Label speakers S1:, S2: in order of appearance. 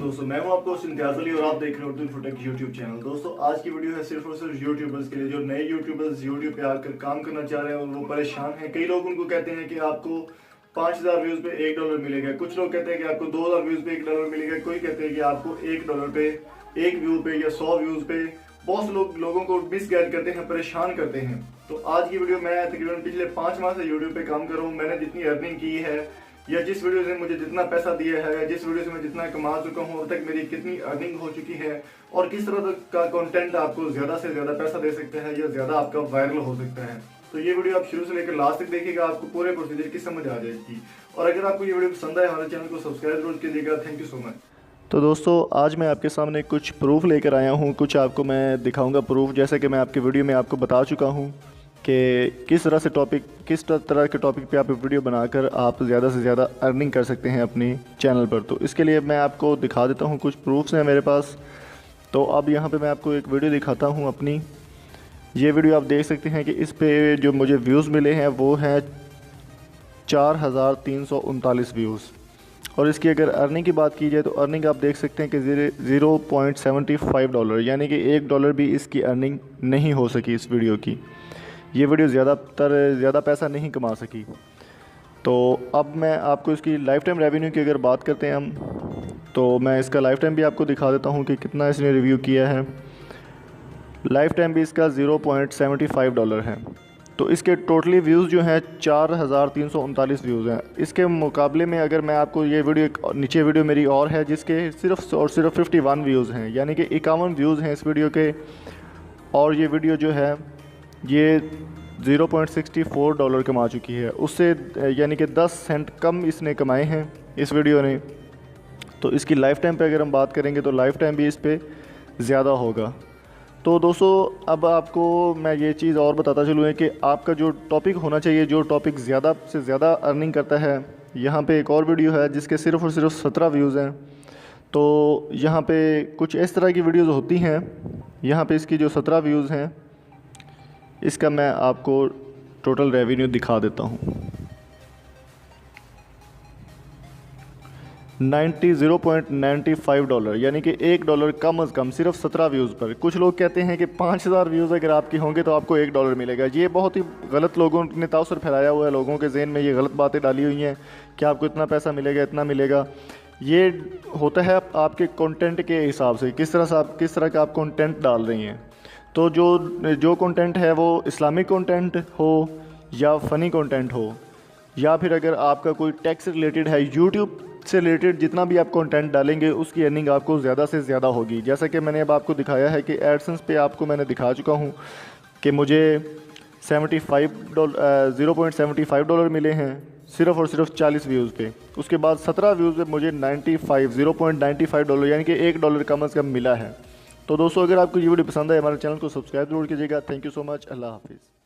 S1: दोस्तों, मैं हूं आपको इम्तियाज अली और आप देख रहे हैं उर्दू इन्फोटेक यूट्यूब चैनल। दोस्तों, आज की वीडियो है सिर्फ और सिर्फ यूट्यूबर्स के लिए, जो नए यूट्यूबर्स यूट्यूब पे आकर काम करना चाह रहे हैं और वो परेशान हैं। कई लोग उनको कहते हैं कि आपको 5000 व्यूज पे $1 मिलेगा, कुछ लोग कहते हैं कि आपको 2000 व्यूज पे $1 मिलेगा, कोई कहते हैं कि आपको $1 पे, एक व्यू पे या 100 व्यूज पे। बहुत से लोगों को मिसगाइड करते हैं, परेशान करते हैं। तो आज की वीडियो, मैं तकरीबन पिछले 5 माह से यूट्यूब पे काम कर रहा हूँ। मैंने जितनी अर्निंग की है या जिस वीडियो से मुझे जितना पैसा दिया है या जिस वीडियो से मैं जितना कमा चुका हूँ, अब तक मेरी कितनी अर्निंग हो चुकी है और किस तरह का कंटेंट आपको ज़्यादा से ज़्यादा पैसा दे सकता है या ज़्यादा आपका वायरल हो सकता है। तो ये वीडियो आप शुरू से लेकर लास्ट तक देखिएगा, आपको पूरे प्रोसीजर की समझ आ जाएगी। और अगर आपको ये वीडियो पसंद आए, हमारे चैनल को सब्सक्राइब जरूर कीजिएगा। Thank you so much. तो दोस्तों, आज मैं आपके सामने कुछ प्रूफ लेकर आया हूँ, कुछ आपको मैं दिखाऊंगा प्रूफ। जैसे कि मैं आपकी वीडियो में आपको बता चुका हूँ कि किस तरह के टॉपिक पे आप वीडियो बनाकर आप ज़्यादा से ज़्यादा अर्निंग कर सकते हैं अपनी चैनल पर। तो इसके लिए मैं आपको दिखा देता हूँ, कुछ प्रूफ्स हैं मेरे पास। तो अब यहाँ पे मैं आपको एक वीडियो दिखाता हूँ अपनी। ये वीडियो आप देख सकते हैं कि इस पे जो मुझे व्यूज़ मिले हैं वो हैं 4339 व्यूज़। और इसकी अगर अर्निंग की बात की जाए तो अर्निंग आप देख सकते हैं कि $0.75, यानी कि $1 भी इसकी अर्निंग नहीं हो सकी इस वीडियो की। ये वीडियो ज़्यादा पैसा नहीं कमा सकी। तो अब मैं आपको इसकी लाइफ टाइम रेवेन्यू की अगर बात करते हैं हम, तो मैं इसका लाइफ टाइम भी आपको दिखा देता हूँ कि कितना इसने रिव्यू किया है। लाइफ टाइम भी इसका $0.75 है। तो इसके टोटली व्यूज़ जो हैं 4339 व्यूज़ हैं। इसके मुकाबले में अगर मैं आपको ये वीडियो, नीचे वीडियो मेरी और है जिसके सिर्फ और सिर्फ 51 व्यूज़ हैं, यानी कि 51 व्यूज़ हैं इस वीडियो के। और ये वीडियो जो है ये $0.64 कमा चुकी है, उससे यानी कि 10 सेंट कम इसने कमाए हैं इस वीडियो ने। तो इसकी लाइफ टाइम पे अगर हम बात करेंगे तो लाइफ टाइम भी इस पे ज़्यादा होगा। तो दोस्तों, अब आपको मैं ये चीज़ और बताता चलूँ है कि आपका जो टॉपिक होना चाहिए, जो टॉपिक ज़्यादा से ज़्यादा अर्निंग करता है। यहाँ पे एक और वीडियो है जिसके सिर्फ़ और सिर्फ 17 व्यूज़ हैं। तो यहाँ पे कुछ इस तरह की वीडियोज़ होती हैं। यहाँ पे इसकी जो 17 व्यूज़ हैं, इसका मैं आपको टोटल रेवेन्यू दिखा देता हूँ। $0.95, यानी कि $1 कम अज़ कम सिर्फ 17 व्यूज़ पर। कुछ लोग कहते हैं कि 5000 व्यूज़ अगर आपके होंगे तो आपको $1 मिलेगा। ये बहुत ही गलत लोगों ने तासुर फैलाया हुआ है, लोगों के जहन में ये गलत बातें डाली हुई हैं कि आपको इतना पैसा मिलेगा, इतना मिलेगा। ये होता है आपके कंटेंट के हिसाब से, किस तरह का आप कंटेंट डाल रही हैं। तो जो कंटेंट है वो इस्लामिक कंटेंट हो या फ़नी कंटेंट हो, या फिर अगर आपका कोई टैक्स रिलेटेड है, यूट्यूब से रिलेटेड जितना भी आप कंटेंट डालेंगे उसकी अर्निंग आपको ज़्यादा से ज़्यादा होगी। जैसा कि मैंने अब आपको दिखाया है कि एडसेंस पे आपको मैंने दिखा चुका हूँ कि मुझे $0.75 मिले हैं सिर्फ़ और सिर्फ 40 व्यूज़ पे। उसके बाद 17 व्यूज़ पे मुझे $0.95 यानी कि $1 कम अज़ कम मिला है। तो दोस्तों, अगर आपको ये वीडियो पसंद है, हमारे चैनल को सब्सक्राइब जरूर कीजिएगा। Thank you so much. अल्लाह हाफिज़।